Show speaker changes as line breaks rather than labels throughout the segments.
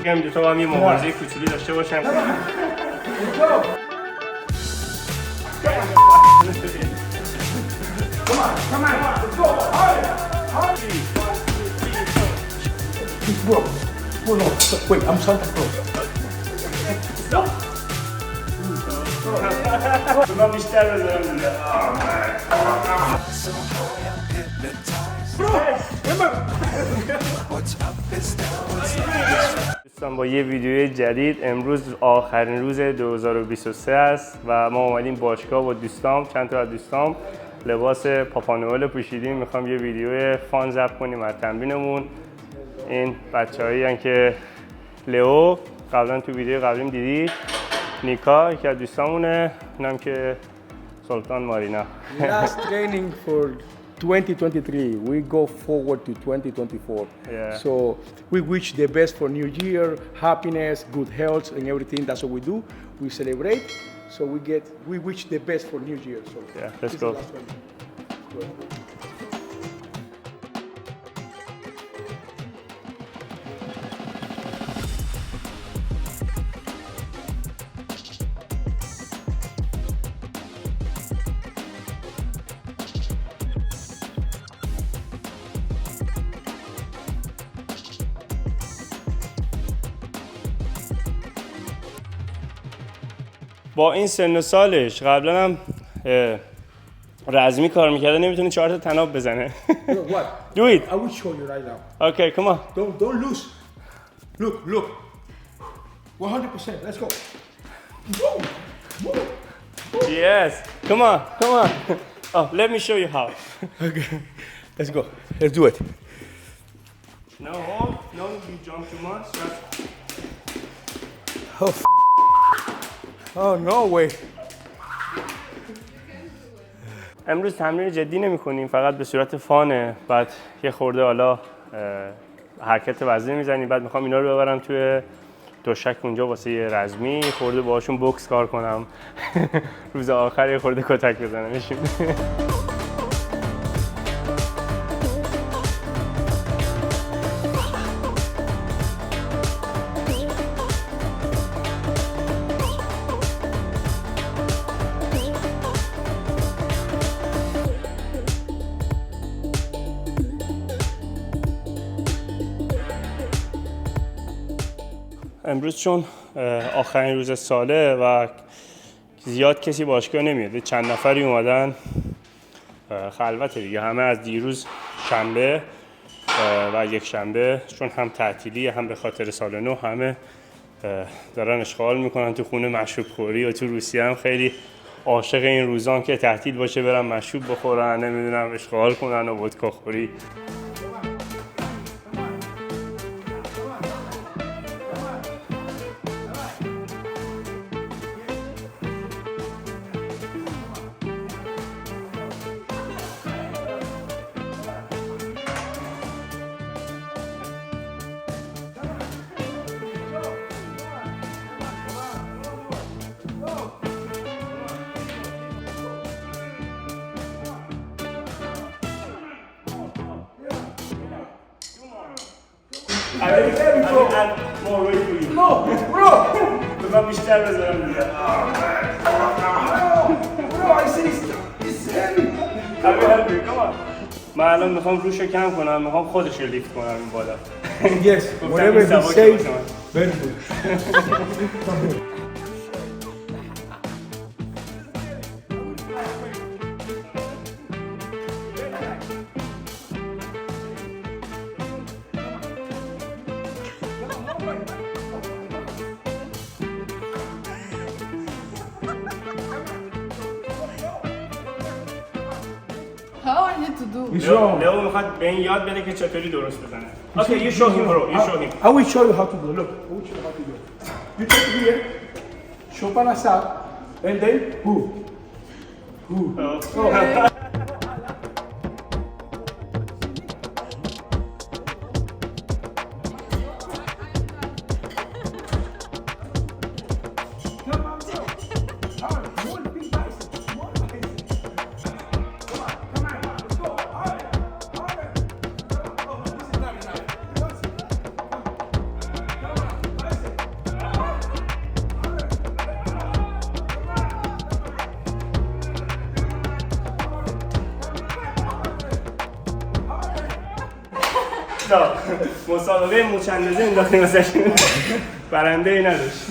میگم دو تا با هم یه مبارزه کوچولو داشته باشن.
Wait, I'm Santa Claus.
من بیشتر بزنم دیگه. دوستان با یه ویدیوی جدید، امروز آخرین روز 2023 است و ما اومدیم باشگاه با دوستام، چند تا از دوستام لباس پاپانوئل پوشیدیم. میخوام یه ویدیو فان ضبط کنیم از تمرینمون. این بچه‌هایی هستن که لئو قبلا تو ویدیو قبلیم دیدید، نیکا یکی از دوستامونه، اینم که سلطان مارینا.
Last training for 2023. We go forward to 2024.
Yeah.
So we wish the best for New Year, happiness, good health, and everything. That's what we do. We celebrate. So we wish the best for New Year. So
Yeah, let's
this is
go.
the last one. Good.
با این سن و سالش قبلا هم رزمی کار میکرده، نمیتونه 4 تا تناب بزنه.
Look, what?
Do it.
I will show you right now.
Okay, come on.
Don't lose. Look. 100%. Let's go. Whoa. Whoa.
Yes. Come on. Oh, let me show you how.
Okay. Let's go. Let's do it.
No hold. No, you jump too much.
Oh, no way.
امروز تمرین جدی نمی کنیم، فقط به صورت فانه. بعد یه خورده حالا حرکت وزنی میزنیم. بعد میخوام اینا رو ببرم توی دوشک اونجا واسه یه رزمی، خورده باهاشون بوکس کار کنم. روز آخر یه خورده کتک بزنمشون. امروز چون آخرین روز ساله و زیاد کسی باشگاه نمیاد، چند نفری اومدن، خلوته دیگه. همه از دیروز شنبه و یک شنبه چون هم تعطیلی هم به خاطر سال نو، همه دارن اشغال میکنن تو خونه مشروب خوری. و تو روسیه هم خیلی عاشق این روزان که تعطیل باشه برن مشروب بخورن، نمیدونم اشغال کنن و ودکا خوری. I will add more weight for you.
No, bro.
من بیشتر بزنم دیگه.
Bro, I see it's heavy.
I will help you. Come on. من الان میخوام روشو کم کنم، میخوام خودش رو لیفت کنم این بالا.
Yes, whatever he says. Very good.
How I need to do?
لئو میخواد به این یاد بده که چطوری درست بزنه. Okay, you show him bro. You show him.
I will show you how to do. Look, I will show you how to do. You take here, chopin aside, and then who?
مسابقه موچندازی انداختیم واسش برنده ای نداشت.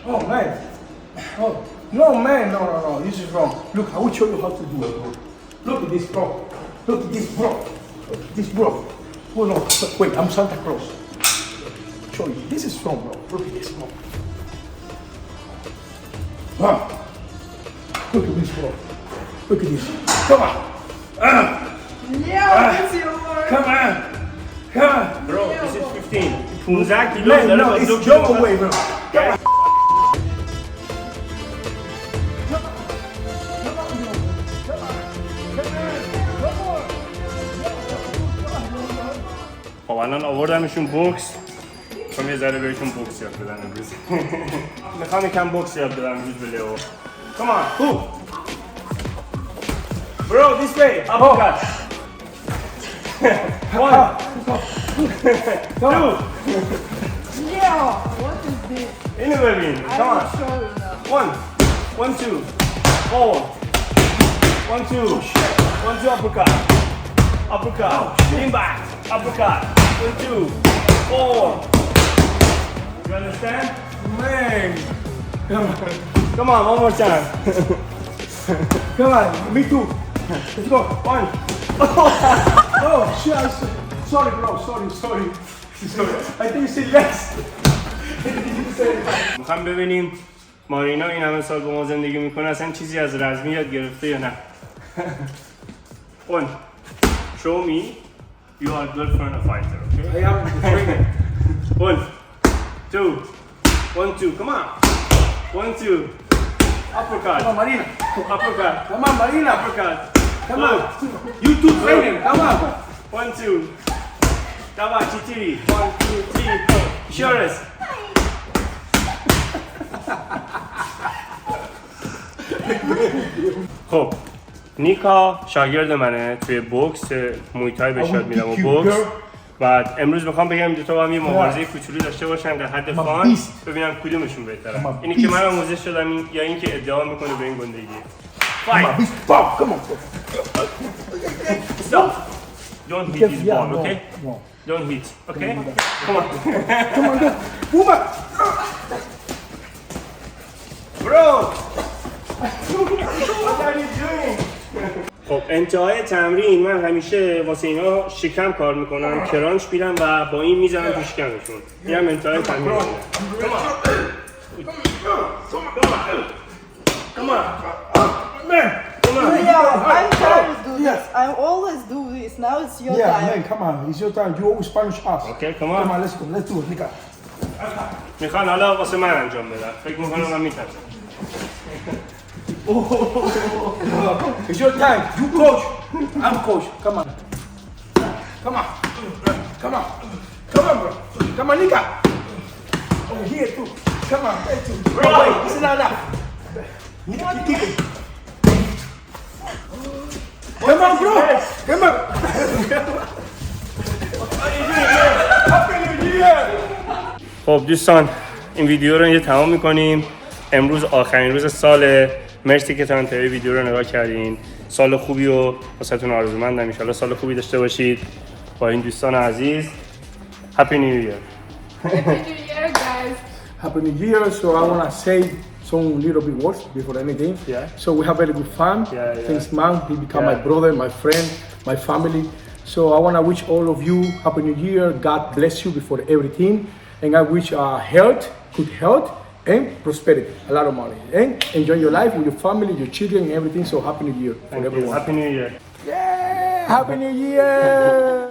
Oh man. Oh no man, no. This is wrong. Look, I will show you how to do it, bro. Look at this, bro. Look at this, bro. Look at this, bro. Oh no, wait, I'm Santa Claus. Show you. This is wrong, bro. Look at this, bro. Ah. Look at this, bro. Look at this. Come on.
Yeah, it's your word.
Come on. Come on.
Bro, this is 15. 15 کیلو
Man,
داره
no,
با 2
it's
کیلو
your way, bro. Come on.
خب الان آوردمشون بوکس. میخوام یه ذره بهشون بوکس یاد بدم امروز. میخوام یکم بوکس یاد بدم امروز به لیو. Come on, move. Bro, this way. Uppercut. One. Two.
Yeah, what is this?
اینو ببین.
I
Come
will
on.
show you now.
One. 1, 2. Forward. 1, 2. 1, 2 uppercut. Uppercut. Lean back. Uppercut. 1, 2. Forward. You understand?
Man.
Come on, one more time.
Come on, me too. Let's go.
One.
Oh, shit. Sorry, bro. Sorry. I think you said yes.
میخوام ببینیم مارینا این همه سال با ما زندگی میکنه اصلا چیزی از رزمی یاد گرفته یا نه. One. Show me you are good for a fighter, okay?
I am the trainer.
1, 2. 1, 2. Come on. 1, 2. Uppercut.
Come on, Marina.
Uppercut.
Come on, Marina.
Uppercut.
Come on. You too, trainer. Come on.
1, 2. Dava, chitiri. 1, 2, 3, 4. Shores. خب نیکا شاگرد منه توی بوکس مویتای بهش یاد میدم و بوکس. بعد امروز میخوام بگم دو تا با هم یه مبارزه کوچولو داشته باشن در حد فان ببینم کدومشون بهتره. اینی که من آموزش شدم یا اینکه ادعا میکنه به این گندگی. Fight.
Come on.
Stop. Don't hit his ball,
no,
okay?
no.
Don't hit, okay? Come on.
Come on, go. Move up.
Bro! What are you doing? خب انتهای تمرین من همیشه واسه اینا شکم کار میکنم، کرانچ میرم و با این میزنم تو شکمشون. این هم انتهای تمرین منه. Come on.
Man.
Yeah, I'm trying to do this. I always do this. Now it's your
Yeah,
time.
man, come on. It's your time. You always punish us.
Okay, come on.
Come on, let's go. Let's do it, nigga.
میخوان حالا واسه من انجام بدم. فکر میکنم من میترسم.
It's your time. You coach. I'm coach. Come on. Come on. Come on. Come on, bro. Come on, nigga. Over here, too. Come on. There, too. Bro, wait. This is not enough. Nigga, keep kicking. Come on, bro. Come on. Happy New Year.
خب دوستان این ویدیو رو اینجا تمام میکنیم. امروز آخرین روز ساله. مرسی که تا انتهای ویدیو رو نگاه کردین. سال خوبی رو واسهتون آرزومندم. ان شاءالله سال خوبی داشته باشید با این دوستان عزیز. Happy New Year.
Happy New Year, guys.
Happy New Year. So I want to say some little bit words before anything.
Yeah.
So we have very good fun.
Yeah.
Thanks, man. He become my
Yeah.
brother, my friend, my family. So I want to wish all of you Happy New Year. God bless you before everything. And I wish health, good health, and prosperity. A lot of money. And enjoy your life with your family, your children, and everything. So Happy New Year for
Thank you.
everyone.
Happy New Year.
Yeah! Happy New Year!